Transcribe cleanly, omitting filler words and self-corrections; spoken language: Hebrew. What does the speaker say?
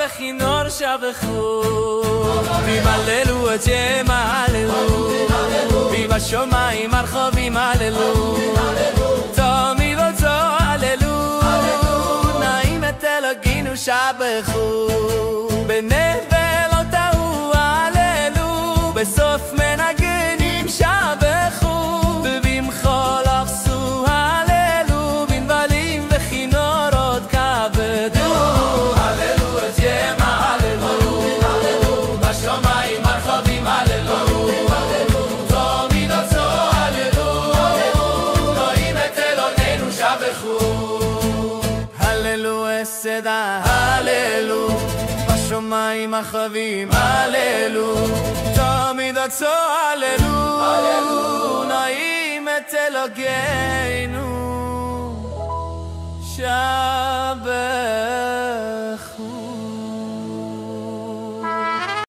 וכינור שבחו וימללו את שם הללו ובשמיים הרחובים הללו תמיד אותו הללו נעים את אלוגינו שבחו בנבלות ההוא הללו בסוף מנגנים שבחו ובמחול אחסו הללו בנבלים וכינורות כבדו הללו את שם הללו בשמיים הרחובים הללו תמיד אותו הללו נעים את אלוהינו שבחו הללו אסד הללו בשמיים הרחבים הללו תמיד אותו הללו נעים את אלוהינו שבחו